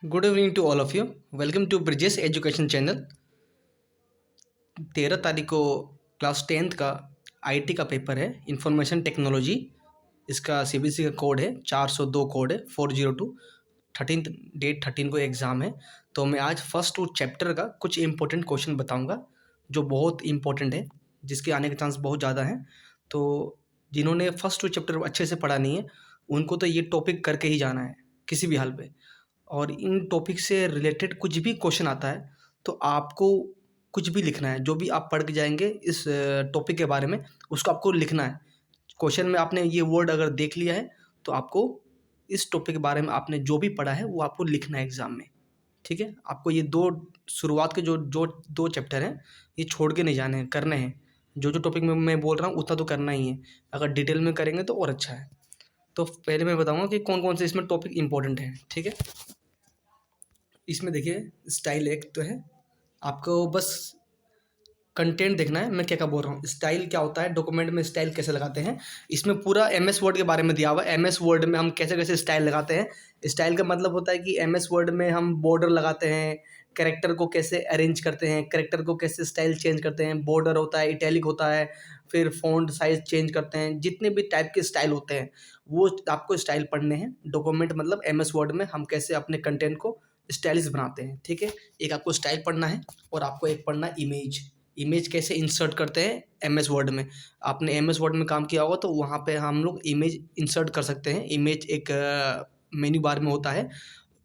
Good evening to all of you. Welcome to Bridges Education channel. 13 तारीख को class 10th का IT का paper है, इंफॉर्मेशन टेक्नोलॉजी। इसका सीबीएसई का कोड है 402 कोड है 402। 13 को एग्ज़ाम है। तो मैं आज फर्स्ट टू चैप्टर का कुछ इंपॉर्टेंट क्वेश्चन बताऊंगा जो बहुत इंपॉर्टेंट है, जिसके आने के चांस बहुत ज़्यादा हैं। तो जिन्होंने फर्स्ट टू चैप्टर अच्छे से पढ़ा नहीं है, उनको तो ये टॉपिक करके ही जाना है किसी भी हाल पे। और इन टॉपिक से रिलेटेड कुछ भी क्वेश्चन आता है तो आपको कुछ भी लिखना है। जो भी आप पढ़ के जाएंगे इस टॉपिक के बारे में, उसको आपको लिखना है। क्वेश्चन में आपने ये वर्ड अगर देख लिया है तो आपको इस टॉपिक के बारे में आपने जो भी पढ़ा है वो आपको लिखना है एग्ज़ाम में। ठीक है, आपको ये दो शुरुआत के जो जो दो चैप्टर हैं ये छोड़ के नहीं जाने हैं, करने हैं। जो जो टॉपिक में मैं बोल रहा हूँ उतना तो करना ही है। अगर डिटेल में करेंगे तो और अच्छा है। तो पहले मैं बताऊंगा कि कौन कौन से इसमें टॉपिक इंपॉर्टेंट हैं। ठीक है, इसमें देखिए स्टाइल एक तो है, आपको बस कंटेंट देखना है मैं क्या क्या बोल रहा हूँ। स्टाइल क्या होता है, डॉक्यूमेंट में स्टाइल कैसे लगाते हैं, इसमें पूरा एमएस वर्ड के बारे में दिया हुआ है। एमएस वर्ड में हम कैसे कैसे स्टाइल लगाते हैं। स्टाइल का मतलब होता है कि एमएस वर्ड में हम बॉर्डर लगाते हैं, कैरेक्टर को कैसे अरेंज करते हैं, कैरेक्टर को कैसे स्टाइल चेंज करते हैं। बॉर्डर होता है, इटैलिक होता है, फिर फ़ॉन्ट साइज चेंज करते हैं। जितने भी टाइप के स्टाइल होते हैं वो आपको स्टाइल पढ़ने हैं। डॉक्यूमेंट मतलब एमएस वर्ड में हम कैसे अपने कंटेंट को स्टाइलिश बनाते हैं। ठीक है, एक आपको स्टाइल पढ़ना है और आपको एक पढ़ना है इमेज। इमेज कैसे इंसर्ट करते हैं एमएस वर्ड में। आपने एमएस वर्ड में काम किया होगा तो वहाँ पे हम लोग इमेज इंसर्ट कर सकते हैं। इमेज एक मेन्यू बार में होता है,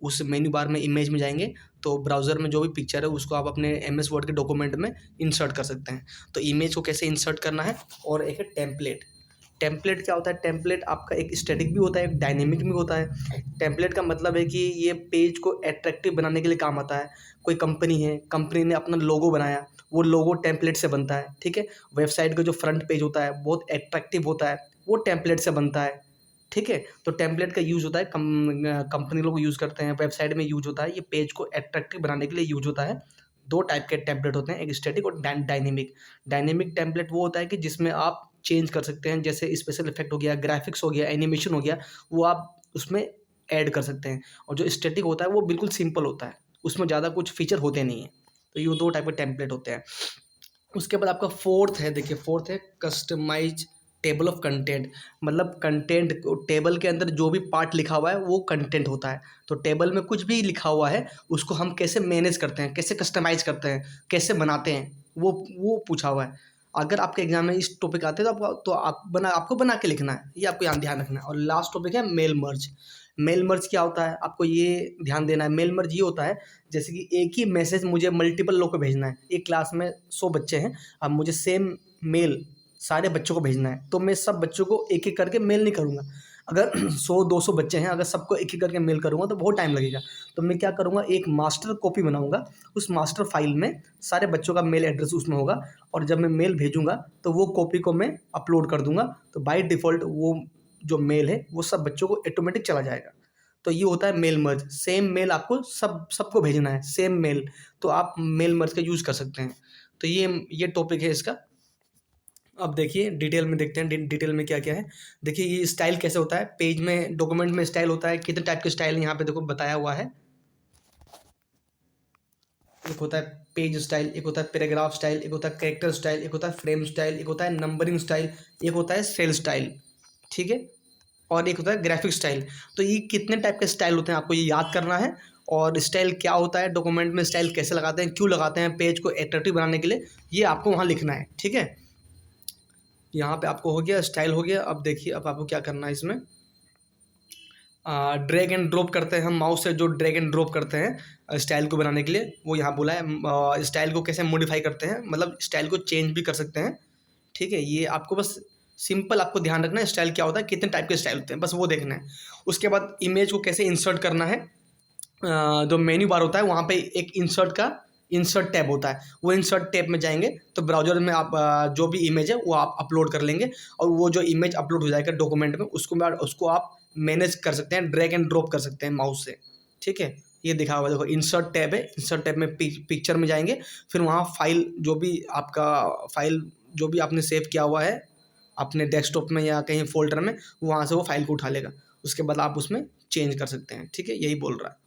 उस मेन्यू बार में इमेज में जाएंगे तो ब्राउज़र में जो भी पिक्चर है उसको आप अपने एमएस वर्ड के डॉक्यूमेंट में इंसर्ट कर सकते हैं। तो इमेज को कैसे इंसर्ट करना है। और एक है टेम्पलेट। टेम्पलेट क्या होता है, टेम्पलेट आपका एक स्टैटिक भी होता है, एक डायनेमिक भी होता है। टेम्पलेट का मतलब है कि ये पेज को अट्रैक्टिव बनाने के लिए काम आता है। कोई कंपनी है, कंपनी ने अपना लोगो बनाया, वो लोगो टेम्पलेट से बनता है। ठीक है, वेबसाइट का जो फ्रंट पेज होता है बहुत अट्रैक्टिव होता है, वो टेम्पलेट से बनता है। ठीक है, तो टेम्पलेट का यूज़ होता है, कंपनी लोग यूज़ करते हैं, वेबसाइट में यूज होता है, ये पेज को अट्रैक्टिव बनाने के लिए यूज होता है। दो टाइप के टेम्पलेट होते हैं, एक स्टैटिक और डायनेमिक। डायनेमिक टेम्पलेट वो होता है कि जिसमें आप चेंज कर सकते हैं, जैसे स्पेशल इफेक्ट हो गया, ग्राफिक्स हो गया, एनिमेशन हो गया, वो आप उसमें ऐड कर सकते हैं। और जो स्टैटिक होता है वो बिल्कुल सिंपल होता है, उसमें ज़्यादा कुछ फीचर होते नहीं हैं। तो ये दो टाइप के टेम्पलेट होते हैं। उसके बाद आपका फोर्थ है, देखिए फोर्थ है कस्टमाइज टेबल ऑफ कंटेंट। मतलब कंटेंट टेबल के अंदर जो भी पार्ट लिखा हुआ है वो कंटेंट होता है। तो टेबल में कुछ भी लिखा हुआ है उसको हम कैसे मैनेज करते हैं, कैसे कस्टमाइज करते हैं, कैसे बनाते हैं, वो पूछा हुआ है। अगर आपके एग्जाम में इस टॉपिक आते हैं तो आपको बना के लिखना है, ये आपको यहाँ ध्यान रखना है। और लास्ट टॉपिक है मेल मर्ज। मेल मर्ज क्या होता है आपको ये ध्यान देना है। मेल मर्ज ये होता है जैसे कि एक ही मैसेज मुझे मल्टीपल लोग को भेजना है। एक क्लास में 100 बच्चे हैं, अब मुझे सेम मेल सारे बच्चों को भेजना है तो मैं सब बच्चों को एक एक करके मेल नहीं करूँगा। अगर 100-200 बच्चे हैं, अगर सबको एक एक करके मेल करूँगा तो बहुत टाइम लगेगा। तो मैं क्या करूँगा, एक मास्टर कॉपी बनाऊँगा, उस मास्टर फाइल में सारे बच्चों का मेल एड्रेस उसमें होगा। और जब मैं मेल भेजूँगा तो वो कॉपी को मैं अपलोड कर दूँगा, तो बाय डिफ़ॉल्ट वो जो मेल है वो सब बच्चों को ऑटोमेटिक चला जाएगा। तो ये होता है मेल मर्ज। सेम मेल आपको सबको भेजना है, सेम मेल, तो आप मेल मर्ज का यूज़ कर सकते हैं। तो ये टॉपिक है इसका। अब देखिए डिटेल में देखते हैं डिटेल में क्या क्या है। देखिए ये स्टाइल कैसे होता है, पेज में डॉक्यूमेंट में स्टाइल होता है, कितने टाइप के स्टाइल यहाँ पे देखो बताया हुआ है। एक होता है पेज स्टाइल, एक होता है पैराग्राफ स्टाइल, एक होता है कैरेक्टर स्टाइल, एक होता है फ्रेम स्टाइल, एक होता है नंबरिंग स्टाइल, एक होता है सेल स्टाइल। ठीक है, और एक होता है ग्राफिक स्टाइल। तो ये कितने टाइप के स्टाइल होते हैं आपको ये याद करना है। और स्टाइल क्या होता है, डॉक्यूमेंट में स्टाइल कैसे लगाते हैं, क्यों लगाते हैं, पेज को एट्रैक्टिव बनाने के लिए, ये आपको वहाँ लिखना है। ठीक है, यहाँ पे आपको हो गया स्टाइल हो गया। अब देखिए अब आपको क्या करना है इसमें, ड्रैग एंड ड्रॉप करते हैं हम माउस से, जो ड्रैग एंड ड्रॉप करते हैं स्टाइल को बनाने के लिए, वो यहाँ बोला है। स्टाइल को कैसे मॉडिफाई करते हैं, मतलब स्टाइल को चेंज भी कर सकते हैं। ठीक है, ये आपको बस सिंपल आपको ध्यान रखना है स्टाइल क्या होता है, कितने टाइप के स्टाइल होते हैं, बस वो देखना है। उसके बाद इमेज को कैसे इंसर्ट करना है। जो मेन्यू बार होता है वहाँ पे एक इंसर्ट टैब होता है, वो इंसर्ट टैब में जाएंगे तो ब्राउजर में आप जो भी इमेज है वो आप अपलोड कर लेंगे। और वो जो इमेज अपलोड हो जाएगा डॉक्यूमेंट में उसको आप मैनेज कर सकते हैं, ड्रैग एंड ड्रॉप कर सकते हैं माउस से। ठीक है, ये दिखा हुआ है देखो इंसर्ट टैब है, इंसर्ट टैब में पिक्चर में जाएंगे, फिर वहाँ फाइल जो भी आपका फाइल जो भी आपने सेव किया हुआ है अपने डेस्कटॉप में या कहीं फोल्डर में, वहाँ से वो फाइल को उठा लेगा। उसके बाद आप उसमें चेंज कर सकते हैं। ठीक है, यही बोल रहा है।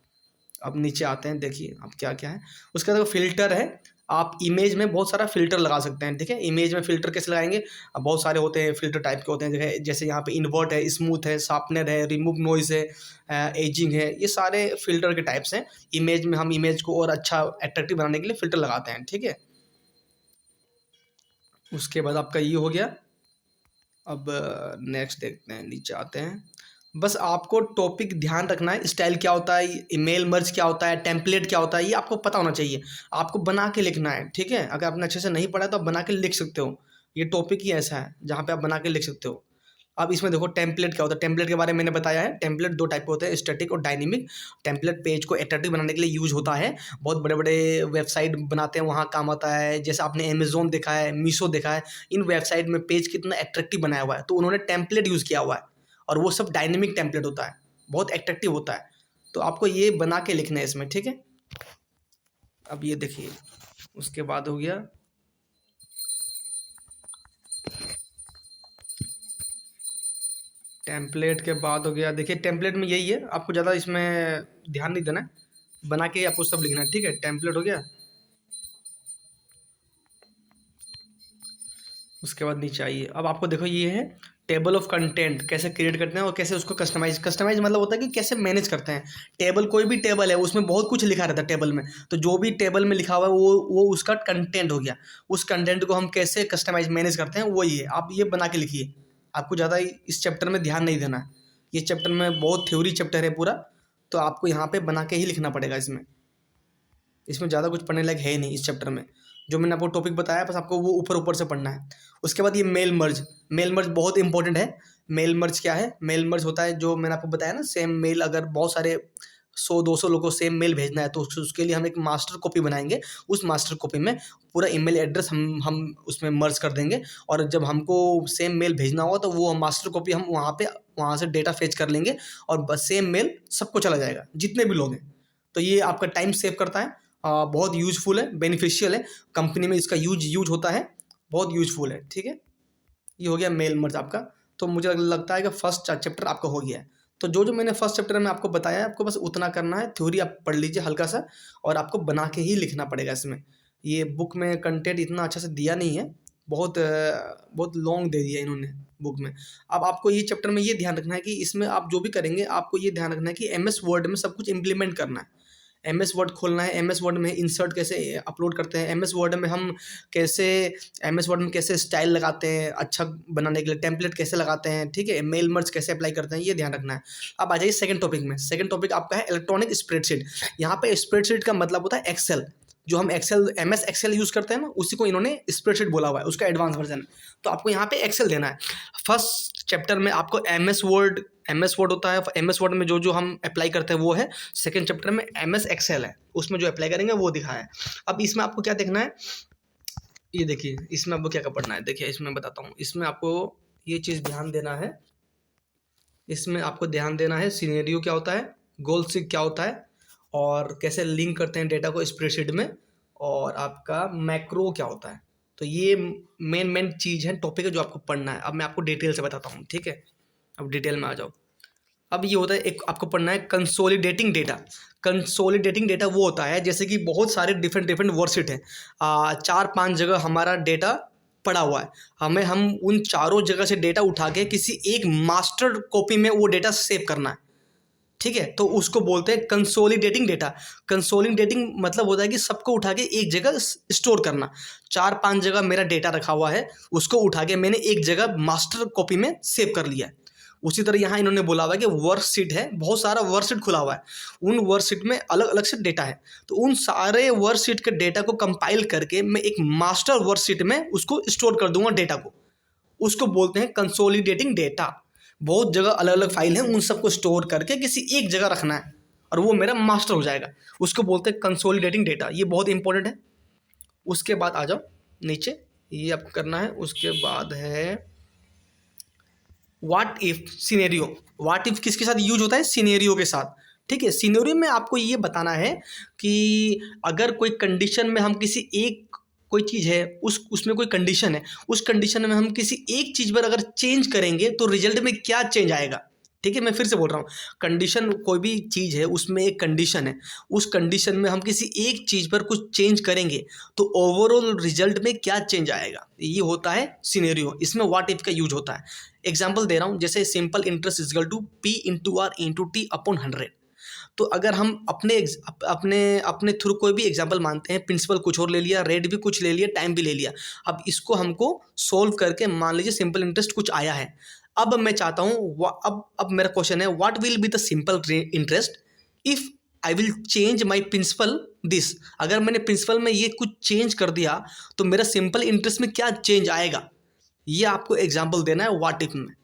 अब नीचे आते हैं, देखिए अब क्या क्या है। उसके बाद फ़िल्टर है, आप इमेज में बहुत सारा फ़िल्टर लगा सकते हैं। देखिए इमेज में फ़िल्टर कैसे लगाएंगे, अब बहुत सारे होते हैं फ़िल्टर टाइप के होते हैं। जैसे यहाँ पे इन्वर्ट है, स्मूथ है, शार्पनर है, रिमूव नॉइज़ है, एजिंग है, ये सारे फ़िल्टर के टाइप्स हैं। इमेज में हम इमेज को और अच्छा अट्रैक्टिव बनाने के लिए फ़िल्टर लगाते हैं, ठीक है। उसके बाद आपका ये हो गया। अब नेक्स्ट देखते हैं, नीचे आते हैं। बस आपको टॉपिक ध्यान रखना है, स्टाइल क्या होता है, ईमेल मर्ज क्या होता है, टेम्पलेट क्या होता है, ये आपको पता होना चाहिए। आपको बना के लिखना है, ठीक है। अगर आपने अच्छे से नहीं पढ़ा तो आप बना के लिख सकते हो। ये टॉपिक ही ऐसा है जहाँ पे आप बना के लिख सकते हो। अब इसमें देखो टेम्पलेट क्या होता है। टेम्पलेट के बारे में मैंने बताया है। टेम्पलेट दो टाइप के होते हैं, स्टैटिक और डायनेमिक। टेम्पलेट पेज को अट्रैक्टिव बनाने के लिए यूज होता है। बहुत बड़े बड़े वेबसाइट बनाते हैं, वहाँ काम आता है। जैसे आपने अमेजोन देखा है, मीशो देखा है, इन वेबसाइट में पेज कितना अट्रैक्टिव बनाया हुआ है, तो उन्होंने टेम्पलेट यूज़ किया हुआ है। और वो सब डायनेमिक टेम्पलेट होता है, बहुत अट्रैक्टिव होता है। तो आपको ये बना के लिखना है इसमें, ठीक है। अब ये देखिए, उसके बाद हो गया टेम्पलेट के बाद हो गया। देखिए टेम्पलेट में यही है, आपको ज़्यादा इसमें ध्यान नहीं देना है, बना के आपको सब लिखना है, ठीक है। टेम्पलेट हो गया। उसके बाद नीचे आइए। अब आपको देखो ये है टेबल ऑफ कंटेंट, कैसे क्रिएट करते हैं और कैसे उसको कस्टमाइज मतलब होता है कि कैसे मैनेज करते हैं। टेबल, कोई भी टेबल है उसमें बहुत कुछ लिखा रहता है टेबल में, तो जो भी टेबल में लिखा हुआ है वो उसका कंटेंट हो गया। उस कंटेंट को हम कैसे कस्टमाइज मैनेज करते हैं, वही है। आप ये बना के लिखिए। आपको ज़्यादा इस चैप्टर में ध्यान नहीं देना है। ये चैप्टर में बहुत थ्योरी चैप्टर है पूरा, तो आपको यहाँ पे बना के ही लिखना पड़ेगा। इसमें ज़्यादा कुछ पढ़ने लायक है ही नहीं इस चैप्टर में। जो मैंने आपको टॉपिक बताया बस आपको वो ऊपर ऊपर से पढ़ना है। उसके बाद ये मेल मर्ज। मेल मर्ज बहुत इंपॉर्टेंट है। मेल मर्ज क्या है? मेल मर्ज होता है, जो मैंने आपको बताया ना, सेम मेल अगर बहुत सारे 100-200 लोगों को सेम मेल भेजना है तो उसके लिए हम एक मास्टर कॉपी बनाएंगे। उस मास्टर कॉपी में पूरा ईमेल एड्रेस हम उसमें मर्ज कर देंगे, और जब हमको सेम मेल भेजना होगा तो वो मास्टर कॉपी हम वहाँ से डेटा फेच कर लेंगे, और बस सेम मेल सबको चला जाएगा जितने भी लोग हैं। तो ये आपका टाइम सेव करता है, बहुत यूजफुल है, बेनिफिशियल है। कंपनी में इसका यूज होता है, बहुत यूजफुल है, ठीक है। ये हो गया मेल मर्ज आपका। तो मुझे लगता है कि फर्स्ट चैप्टर आपका हो गया है। तो जो जो मैंने फर्स्ट चैप्टर में आपको बताया है, आपको बस उतना करना है। थ्योरी आप पढ़ लीजिए हल्का सा, और आपको बना के ही लिखना पड़ेगा इसमें। ये बुक में कंटेंट इतना अच्छा से दिया नहीं है, बहुत लॉन्ग दे दिया इन्होंने बुक में। अब आपको ये चैप्टर में ये ध्यान रखना है कि इसमें आप जो भी करेंगे, आपको ये ध्यान रखना है कि एम एस वर्ड में सब कुछ इम्प्लीमेंट करना है। एम एस वर्ड खोलना है। एम एस वर्ड में इंसर्ट कैसे अपलोड करते हैं, एम एस वर्ड में हम कैसे एम एस वर्ड में कैसे स्टाइल लगाते हैं अच्छा बनाने के लिए, टेम्पलेट कैसे लगाते हैं, ठीक है, मेल मर्ज कैसे अप्लाई करते हैं, ये ध्यान रखना है। अब आ जाइए सेकंड टॉपिक में। सेकंड टॉपिक आपका है इलेक्ट्रॉनिक स्प्रेडशीट। यहाँ पे स्प्रेडशीट का मतलब होता है एक्सेल। जो हम Excel, M S Excel use करते हैं ना, उसी को इन्होंने स्प्रेडशीट बोला हुआ है, उसका एडवांस वर्जन है। तो आपको यहाँ पे एक्सेल देना है। फर्स्ट चैप्टर में आपको एम एस वर्ड होता है। एम एस वर्ड में जो जो हम अप्लाई करते हैं वो है। सेकंड चैप्टर में एम एस एक्सेल है, उसमें जो अप्लाई करेंगे वो दिखा है। अब इसमें आपको क्या देखना है, ये देखिए इसमें आपको क्या क्या पढ़ना है। देखिए इसमें बताता हूँ। इसमें आपको ये चीज़ ध्यान देना है। इसमें आपको ध्यान देना है सिनेरियो क्या होता है, गोल सीक क्या होता है, और कैसे लिंक करते हैं डेटा को स्प्रेडशीट में, और आपका मैक्रो क्या होता है। तो ये मेन चीज़ है, टॉपिक है जो आपको पढ़ना है। अब मैं आपको डिटेल से बताता हूँ, ठीक है। अब डिटेल में आ जाओ। अब ये होता है, एक आपको पढ़ना है कंसोलिडेटिंग डेटा। कंसोलिडेटिंग डेटा वो होता है जैसे कि बहुत सारे डिफरेंट डिफरेंट वर्कशीट हैं, 4-5 जगह हमारा डेटा पड़ा हुआ है। हम उन चारों जगह से डेटा उठा के किसी एक मास्टर कॉपी में वो डेटा सेव करना है, ठीक है। तो उसको बोलते हैं कंसोलिडेटिंग डेटा। कंसोलिडेटिंग मतलब होता है कि सबको उठा के एक जगह स्टोर करना। 4-5 जगह मेरा डेटा रखा हुआ है, उसको उठा के मैंने एक जगह मास्टर कॉपी में सेव कर लिया है। उसी तरह यहाँ इन्होंने बोला हुआ है कि वर्कशीट है, बहुत सारा वर्कशीट खुला हुआ है, उन वर्कशीट में अलग अलग से डेटा है। तो उन सारे वर्कशीट के डेटा को कंपाइल करके मैं एक मास्टर वर्कशीट में उसको स्टोर कर दूंगा डेटा को। उसको बोलते हैं कंसोलिडेटिंग डेटा। बहुत जगह अलग अलग फाइल हैं, उन सबको स्टोर करके किसी एक जगह रखना है, और वो मेरा मास्टर हो जाएगा। उसको बोलते हैं कंसोलिडेटिंग डेटा। ये बहुत इंपॉर्टेंट है। उसके बाद आ जाओ नीचे, ये आपको करना है। उसके बाद है what if scenario. What if किसके साथ यूज होता है? सिनेरियो के साथ, ठीक है। सिनेरियो में आपको ये बताना है कि अगर कोई कंडीशन में हम किसी एक, कोई चीज़ है, उसमें कोई कंडीशन है, उस कंडीशन में हम किसी एक चीज़ पर अगर चेंज करेंगे तो रिजल्ट में क्या चेंज आएगा, ठीक है, मैं फिर से बोल रहा हूँ, कंडीशन कोई भी चीज़ है उसमें एक कंडीशन है, उस कंडीशन में हम किसी एक चीज़ पर कुछ चेंज करेंगे तो ओवरऑल रिजल्ट में क्या चेंज आएगा, ये होता है सिनेरियो। इसमें व्हाट इफ का यूज होता है। एग्जाम्पल दे रहा हूँ, जैसे simple interest is equal to P into R into T upon 100। तो अगर हम अपने अपने थ्रू कोई भी एग्जाम्पल मानते हैं, प्रिंसिपल कुछ और ले लिया, रेट भी कुछ ले लिया, टाइम भी ले लिया, अब इसको हमको सोल्व करके मान लीजिए सिंपल इंटरेस्ट कुछ आया है। अब मैं चाहता हूँ, अब मेरा क्वेश्चन है, what will be the simple interest if I will change my principal this. अगर मैंने प्रिंसिपल में ये कुछ चेंज कर दिया तो मेरा सिंपल इंटरेस्ट में क्या चेंज आएगा, ये आपको एग्जाम्पल देना है व्हाट इफ में।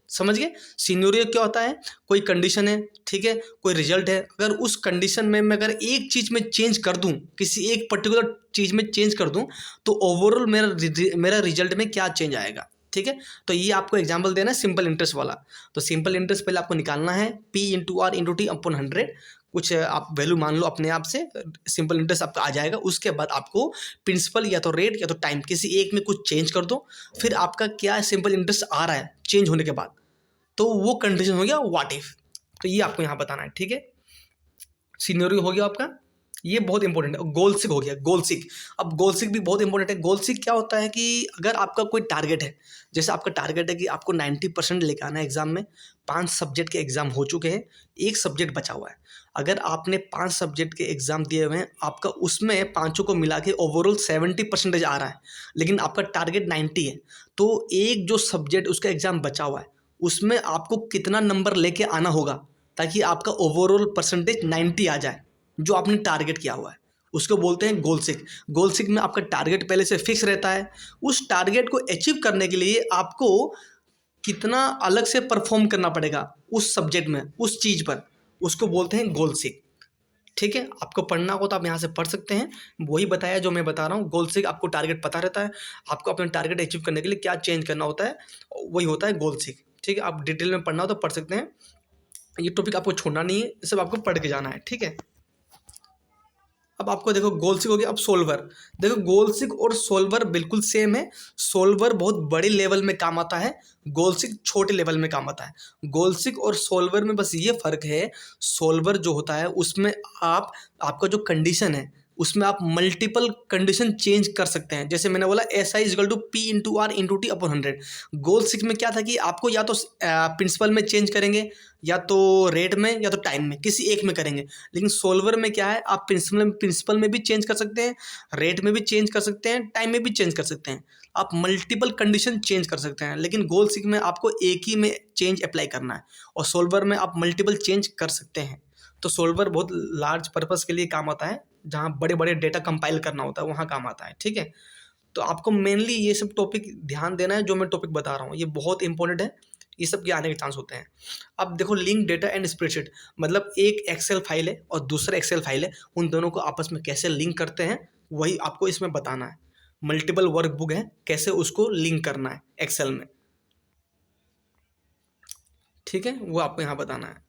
समझ गए? सिनेरियो क्या होता है, कोई कंडीशन है, ठीक है, कोई रिजल्ट है, अगर उस कंडीशन में मैं अगर एक चीज़ में चेंज कर दूं, किसी एक पर्टिकुलर चीज़ में चेंज कर दूं, तो ओवरऑल मेरा रिजल्ट में क्या चेंज आएगा। ठीक है, तो ये आपको एग्जांपल देना है सिंपल इंटरेस्ट वाला। तो सिंपल इंटरेस्ट पहले आपको निकालना है, P into R into T upon 100, कुछ आप वैल्यू मान लो अपने आप से, सिंपल इंटरेस्ट आपका आ जाएगा। उसके बाद आपको प्रिंसिपल या तो रेट या तो टाइम, किसी एक में कुछ चेंज कर दो, फिर आपका क्या सिंपल इंटरेस्ट आ रहा है चेंज होने के बाद, तो वो कंडीशन हो गया व्हाट इफ। तो ये आपको यहाँ बताना है। ठीक है, सिनेरियो हो गया आपका, ये बहुत इंपॉर्टेंट है। गोलसिक हो गया, गोलसिक। अब गोलसिक भी बहुत इंपॉर्टेंट है। गोलसिक क्या होता है कि अगर आपका कोई टारगेट है, जैसे आपका टारगेट है कि आपको 90% लेके आना है एग्जाम में, 5 सब्जेक्ट के एग्जाम हो चुके हैं, एक सब्जेक्ट बचा हुआ है। अगर आपने 5 सब्जेक्ट के एग्जाम दिए हुए हैं, आपका उसमें पाँचों को मिला के ओवरऑल 70% आ रहा है, लेकिन आपका टारगेट 90 है, तो एक जो सब्जेक्ट उसका एग्जाम बचा हुआ है उसमें आपको कितना नंबर लेके आना होगा ताकि आपका ओवरऑल परसेंटेज 90 आ जाए, जो आपने टारगेट किया हुआ है, उसको बोलते हैं गोलसिक। गोलसिक में आपका टारगेट पहले से फिक्स रहता है, उस टारगेट को अचीव करने के लिए आपको कितना अलग से परफॉर्म करना पड़ेगा उस सब्जेक्ट में, उस चीज़ पर, उसको बोलते हैं गोलसिक। ठीक है, आपको पढ़ना हो तो आप यहाँ से पढ़ सकते हैं, वही बताया जो मैं बता रहा हूँ। गोलसिक आपको टारगेट पता रहता है, आपको अपना टारगेट अचीव करने के लिए क्या चेंज करना होता है, वही होता है गोलसिक। ठीक है, आप डिटेल में पढ़ना हो तो पढ़ सकते हैं, ये टॉपिक आपको छोड़ना नहीं है, ये सब आपको पढ़ के जाना है। ठीक है, अब आपको देखो गोलसिक हो गया। अब सोल्वर, देखो गोलसिक और सोल्वर बिल्कुल सेम है। सोल्वर बहुत बड़े लेवल में काम आता है, गोलसिक छोटे लेवल में काम आता है। गोलसिक और सोल्वर में बस ये फर्क है, सोल्वर जो होता है उसमें आपका जो कंडीशन है उसमें आप मल्टीपल कंडीशन चेंज कर सकते हैं। जैसे मैंने बोला S I is equal to P into R into T upon 100। गोलसिक में क्या था कि आपको या तो प्रिंसिपल में चेंज करेंगे, या तो रेट में, या तो टाइम में, किसी एक में करेंगे। लेकिन सोल्वर में क्या है, आप प्रिंसिपल में भी चेंज कर सकते हैं, रेट में भी चेंज कर सकते हैं, टाइम में भी चेंज कर सकते हैं, आप मल्टीपल कंडीशन चेंज कर सकते हैं। लेकिन गोलसिक में आपको एक ही में चेंज अप्लाई करना है, और सोल्वर में आप मल्टीपल चेंज कर सकते हैं। तो सोल्वर बहुत लार्ज पर्पस के लिए काम आता है, जहाँ बड़े बड़े डेटा कंपाइल करना होता है वहाँ काम आता है। ठीक है, तो आपको मेनली ये सब टॉपिक ध्यान देना है, जो मैं टॉपिक बता रहा हूँ ये बहुत इंपॉर्टेंट है, ये सब के आने के चांस होते हैं। अब देखो लिंक डेटा एंड स्प्रेडशीट, मतलब एक एक्सेल फाइल है और दूसरा एक्सेल फाइल है, उन दोनों को आपस में कैसे लिंक करते हैं वही आपको इसमें बताना है। मल्टीपल वर्कबुक है, कैसे उसको लिंक करना है एक्सेल में। ठीक है, वो आपको यहाँ बताना है।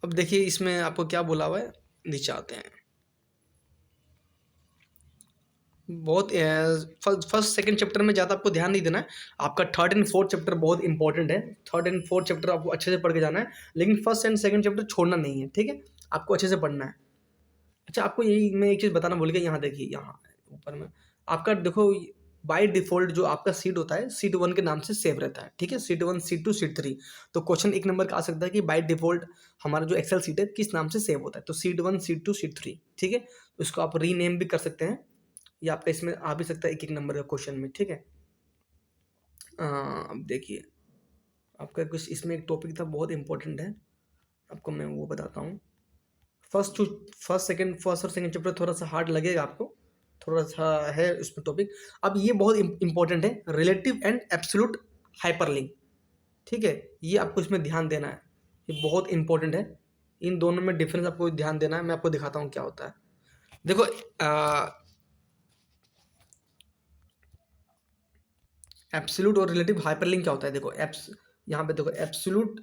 अब देखिए इसमें आपको क्या बोला हुआ है, नीचे आते हैं। बहुत फर्स्ट सेकंड चैप्टर में ज़्यादा आपको ध्यान नहीं देना है, आपका थर्ड एंड फोर्थ चैप्टर बहुत इंपॉर्टेंट है। थर्ड एंड फोर्थ चैप्टर आपको अच्छे से पढ़ के जाना है, लेकिन फर्स्ट एंड सेकंड चैप्टर छोड़ना नहीं है। ठीक है, आपको अच्छे से पढ़ना है। अच्छा, आपको यही मैं एक चीज़ बताना भूल गया, यहाँ देखिए, यहाँ ऊपर में आपका देखो, बाय डिफ़ॉल्ट जो आपका सीट होता है सीट 1 के नाम से सेव रहता है। ठीक है, सीट 1, सीट 2, सीट 3। तो क्वेश्चन 1 नंबर का आ सकता है कि बाय डिफ़ॉल्ट हमारा जो एक्सेल सीट है किस नाम से सेव होता है, तो सीट 1, सीट 2, सीट 3। ठीक है, उसको आप रीनेम भी कर सकते हैं, या आपका इसमें आ भी सकता है 1-1 नंबर का क्वेश्चन में। ठीक है, अब देखिए आपका कुछ इसमें एक टॉपिक था बहुत इंपॉर्टेंट है, आपको मैं वो बताता हूँ। फर्स्ट और सेकंड चैप्टर थोड़ा सा हार्ड लगेगा आपको, थोड़ा सा है इसमें टॉपिक। अब ये बहुत इंपॉर्टेंट है, रिलेटिव एंड एब्सोल्यूट हाइपरलिंक। ठीक है, ये आपको इसमें ध्यान देना है, ये बहुत इंपॉर्टेंट है। इन दोनों में डिफरेंस आपको ध्यान देना है, मैं आपको दिखाता हूँ क्या होता है। देखो एब्सोल्यूट और रिलेटिव हाइपरलिंक क्या होता है, देखो यहाँ पे देखो, absolute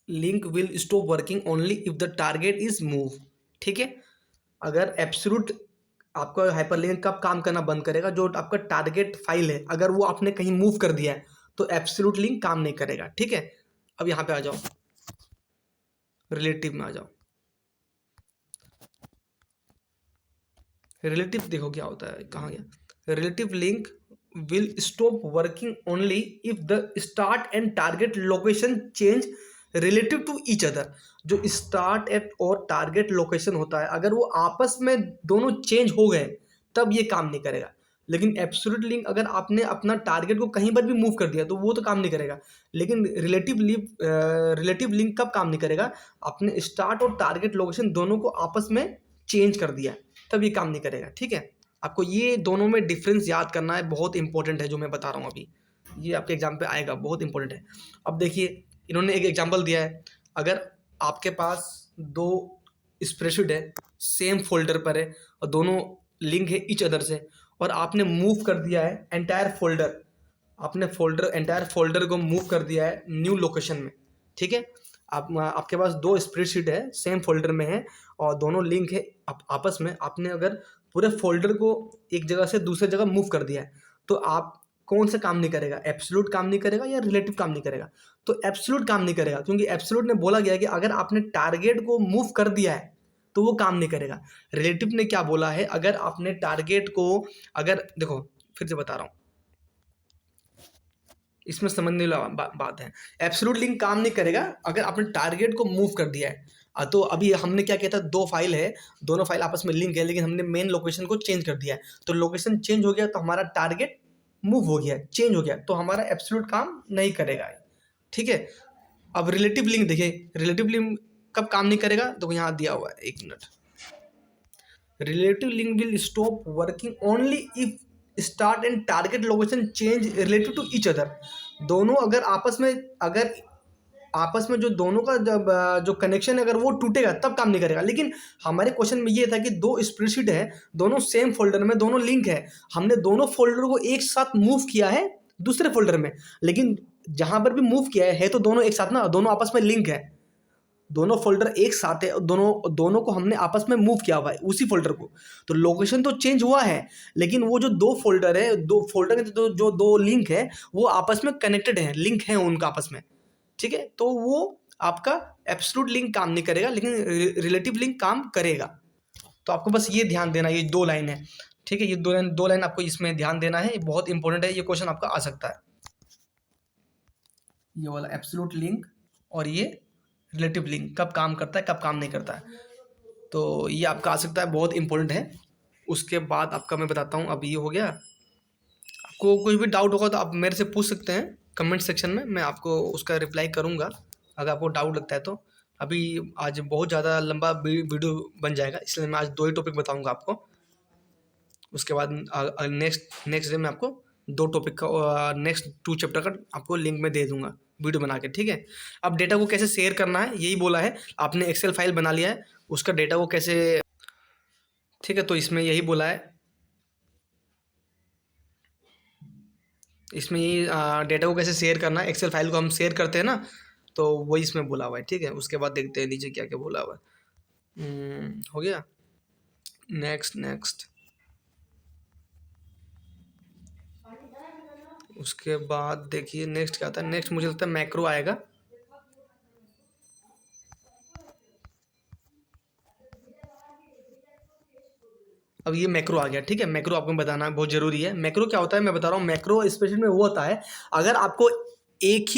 link will stop working only if the target is move. ठीक है, अगर एब्सोल्यूट आपका हाइपरलिंक कब काम करना बंद करेगा, जो आपका टारगेट फाइल है अगर वो आपने कहीं मूव कर दिया है तो एब्सोल्यूट लिंक काम नहीं करेगा। ठीक है, अब यहाँ पे आ जाओ, रिलेटिव में आ जाओ। रिलेटिव देखो क्या होता है, कहाँ गया। Relative link will stop working only if the start and target location change relative to each other. जो स्टार्ट एट और टारगेट लोकेशन होता है, अगर वो आपस में दोनों चेंज हो गए तब ये काम नहीं करेगा। लेकिन एब्सोल्यूट लिंक अगर आपने अपना टारगेट को कहीं पर भी मूव कर दिया तो वो तो काम नहीं करेगा। लेकिन रिलेटिव लिंक कब काम नहीं करेगा, आपने स्टार्ट और टारगेट लोकेशन दोनों को आपस में चेंज कर दिया तब ये काम नहीं करेगा। ठीक है, आपको ये दोनों में डिफरेंस याद करना है, बहुत इंपॉर्टेंट है जो मैं बता रहा हूँ अभी, ये आपके एग्जाम पे आएगा, बहुत इंपॉर्टेंट है। अब देखिए इन्होंने एक एग्जांपल दिया है, अगर आपके पास दो स्प्रेडशीट है, सेम फोल्डर पर है और दोनों लिंक है ईच अदर से, और आपने मूव कर दिया है एंटायर फोल्डर, आपने एंटायर फोल्डर को मूव कर दिया है न्यू लोकेशन में। ठीक है, आपके पास दो स्प्रेडशीट है, सेम फोल्डर में है और दोनों लिंक है आपस में, आपने अगर पूरे फोल्डर को एक जगह से दूसरे जगह मूव कर दिया है, तो आप कौन सा काम नहीं करेगा, एब्सोल्यूट काम नहीं करेगा या रिलेटिव काम नहीं करेगा। तो एब्सोल्यूट काम नहीं करेगा, क्योंकि एब्सोल्यूट ने बोला गया है कि अगर आपने टारगेट को मूव कर दिया है तो वो काम नहीं करेगा। रिलेटिव ने क्या बोला है, अगर आपने टारगेट को, अगर देखो फिर से बता रहा हूँ, इसमें समझने वाली बात है। एब्सोल्यूट लिंक काम नहीं करेगा अगर आपने टारगेट को मूव कर दिया है। तो अभी हमने क्या किया था, दो फाइल है, दोनों फाइल आपस में लिंक है, लेकिन हमने मेन लोकेशन को चेंज कर दिया है, तो लोकेशन चेंज हो गया तो हमारा टारगेट मूव हो गया, चेंज हो गया, तो हमारा एब्सोल्यूट काम नहीं करेगा। ठीक है, अब रिलेटिव लिंक देखिए, रिलेटिव लिंक कब काम नहीं करेगा, तो यहाँ दिया हुआ है, एक मिनट। Relative link will stop working only if start and target location change relative to each other. दोनों अगर आपस में जो दोनों का जब जो कनेक्शन है अगर वो टूटेगा तब काम नहीं करेगा। लेकिन हमारे क्वेश्चन में ये था कि दो स्प्रेडशीट है, दोनों सेम फोल्डर में, दोनों लिंक है, हमने दोनों फोल्डर को एक साथ मूव किया है दूसरे फोल्डर में, लेकिन जहां पर भी मूव किया है तो दोनों एक साथ ना, दोनों आपस में लिंक है, दोनों फोल्डर एक साथ है, दोनों को हमने आपस में मूव किया हुआ है उसी फोल्डर को, तो लोकेशन तो चेंज हुआ है, लेकिन वो जो दो फोल्डर है, दो फोल्डर के जो दो लिंक है वो आपस में कनेक्टेड है, लिंक है उनका आपस में। ठीक है, तो वो आपका एब्सोल्यूट लिंक काम नहीं करेगा, लेकिन रिलेटिव लिंक काम करेगा। तो आपको बस ये ध्यान देना, ये दो लाइन है। ठीक है, ये दो लाइन आपको इसमें ध्यान देना है, ये बहुत इंपॉर्टेंट है, ये क्वेश्चन आपका आ सकता है, ये वाला एब्सोल्यूट लिंक और ये रिलेटिव लिंक कब काम करता है कब काम नहीं करता है, तो ये आपका आ सकता है, बहुत इंपॉर्टेंट है। उसके बाद आपका मैं बताता हूँ, अब ये हो गया। आपको कोई भी डाउट होगा तो आप मेरे से पूछ सकते हैं कमेंट सेक्शन में, मैं आपको उसका रिप्लाई करूँगा अगर आपको डाउट लगता है तो। अभी आज बहुत ज़्यादा लंबा वीडियो बन जाएगा, इसलिए मैं आज दो ही टॉपिक बताऊँगा आपको। उसके बाद नेक्स्ट डे मैं आपको दो टॉपिक का, नेक्स्ट 2 चैप्टर का आपको लिंक में दे दूंगा वीडियो बना के। ठीक है, अब डेटा को कैसे शेयर करना है यही बोला है, आपने एक्सेल फाइल बना लिया है, उसका डेटा को कैसे, ठीक है, तो इसमें यही बोला है, इसमें यही डेटा को कैसे शेयर करना है, एक्सेल फाइल को हम शेयर करते हैं ना, तो वही इसमें बोला हुआ है। ठीक है, उसके बाद देखते हैं नीचे क्या क्या बोला हुआ है। हो गया, नेक्स्ट उसके बाद देखिए नेक्स्ट क्या आता है, नेक्स्ट मुझे लगता है मैक्रो आएगा। अब ये मैक्रो आ गया। ठीक है, मैक्रो आपको बताना बहुत जरूरी है। मैक्रो क्या होता है मैं बता रहा हूँ, मैक्रो स्पेशल में वो होता है अगर आपको एक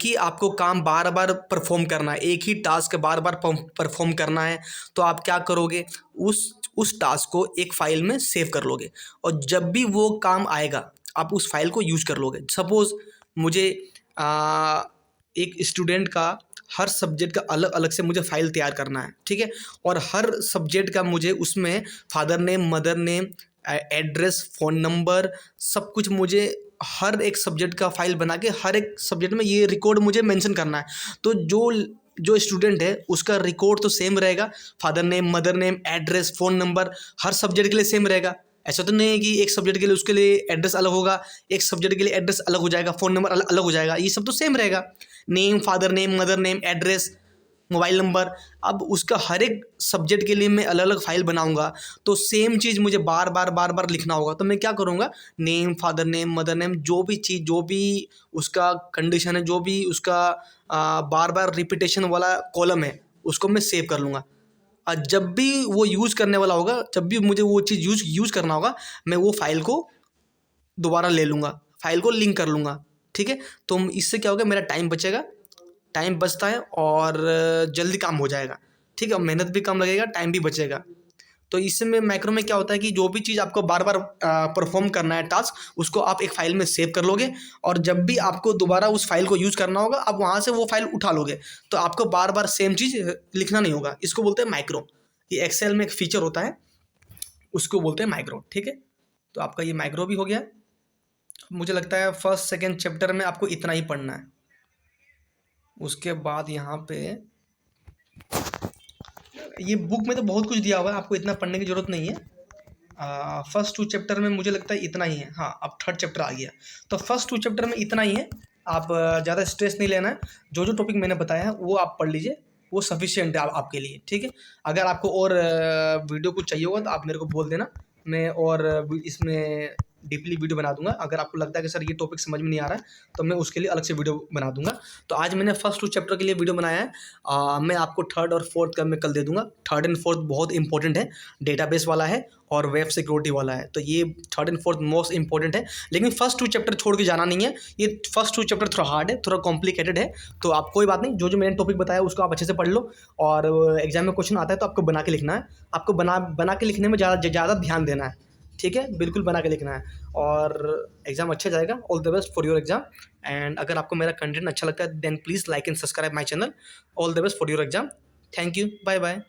ही आपको काम बार बार परफॉर्म करना है, एक ही टास्क बार बार परफॉर्म करना है, तो आप क्या करोगे, उस टास्क को एक फाइल में सेव कर लोगे, और जब भी वो काम आएगा आप उस फाइल को यूज कर लोगे। सपोज मुझे एक स्टूडेंट का हर सब्जेक्ट का अलग अलग से मुझे फाइल तैयार करना है। ठीक है, और हर सब्जेक्ट का मुझे उसमें father name, mother name, address, phone number, सब कुछ मुझे हर एक सब्जेक्ट का फाइल बना के हर एक सब्जेक्ट में ये रिकॉर्ड मुझे मेंशन करना है। तो जो स्टूडेंट है उसका रिकॉर्ड तो सेम रहेगा, father name, mother name, address, phone number हर सब्जेक्ट के लिए सेम रहेगा। ऐसा तो नहीं है कि एक सब्जेक्ट के लिए उसके लिए एड्रेस अलग होगा, एक सब्जेक्ट के लिए एड्रेस अलग हो जाएगा, फ़ोन नंबर अलग हो जाएगा, ये सब तो सेम रहेगा। Name, father name, mother name, address, mobile number. अब उसका हर एक सब्जेक्ट के लिए मैं अलग अलग फाइल बनाऊंगा, तो सेम चीज़ मुझे बार बार बार बार लिखना होगा। तो मैं क्या करूँगा, name, father name, mother name, जो भी चीज़, जो भी उसका कंडीशन है, जो भी उसका बार बार रिपीटेशन वाला कॉलम है, उसको मैं सेव कर लूँगा। और जब भी वो यूज़ करने वाला होगा, जब भी मुझे वो चीज़ यूज़ करना होगा, मैं वो फाइल को दोबारा ले लूँगा, फाइल को लिंक कर लूँगा। ठीक है, तो इससे क्या होगा, मेरा टाइम बचेगा, टाइम बचता है और जल्दी काम हो जाएगा। ठीक है, और मेहनत भी कम लगेगा, टाइम भी बचेगा। तो इसमें मैक्रो में क्या होता है कि जो भी चीज़ आपको बार बार परफॉर्म करना है टास्क, उसको आप एक फाइल में सेव कर लोगे, और जब भी आपको दोबारा उस फाइल को यूज़ करना होगा, आप वहाँ से वो फाइल उठा लोगे। तो आपको बार बार सेम चीज़ लिखना नहीं होगा। इसको बोलते हैं माइक्रो। ये एक्सेल में एक फीचर होता है, उसको बोलते हैं माइक्रो। ठीक है, तो आपका ये माइक्रो भी हो गया। मुझे लगता है फर्स्ट सेकेंड चैप्टर में आपको इतना ही पढ़ना है। उसके बाद यहाँ पे ये बुक में तो बहुत कुछ दिया हुआ है, आपको इतना पढ़ने की ज़रूरत नहीं है। फर्स्ट 2 चैप्टर में मुझे लगता है इतना ही है। हाँ, अब थर्ड चैप्टर आ गया, तो फर्स्ट 2 चैप्टर में इतना ही है। आप ज़्यादा स्ट्रेस नहीं लेना है, जो जो टॉपिक मैंने बताया है वो आप पढ़ लीजिए, वो सफिशिएंट है आपके लिए। ठीक है, अगर आपको और वीडियो कुछ चाहिए होगा तो आप मेरे को बोल देना, मैं और इसमें डीपली वीडियो बना दूंगा। अगर आपको लगता है कि सर ये टॉपिक समझ में नहीं आ रहा है, तो मैं उसके लिए अलग से वीडियो बना दूंगा। तो आज मैंने फर्स्ट 2 चैप्टर के लिए वीडियो बनाया है। मैं आपको थर्ड और फोर्थ का मैं कल दे दूंगा। थर्ड एंड फोर्थ बहुत इंपॉर्टेंट है, डेटाबेस वाला है और वेब सिक्योरिटी वाला है, तो ये third and fourth most important है। लेकिन फर्स्ट 2 चैप्टर छोड़ के जाना नहीं है, ये फर्स्ट 2 चैप्टर थोड़ा हार्ड है, थोड़ा कॉम्प्लिकेटेड है। तो आप कोई बात नहीं, जो जो मैंने टॉपिक बताया उसको आप अच्छे से पढ़ लो, और एग्जाम में क्वेश्चन आता है तो आपको बना के लिखना है। आपको बना के लिखने में ज़्यादा ध्यान देना है। ठीक है, बिल्कुल बना के लिखना है, और एग्ज़ाम अच्छा जाएगा। All the best for your exam. And अगर आपको मेरा कंटेंट अच्छा लगता है, then please like and subscribe my channel. All the best for your exam. Thank you, bye bye.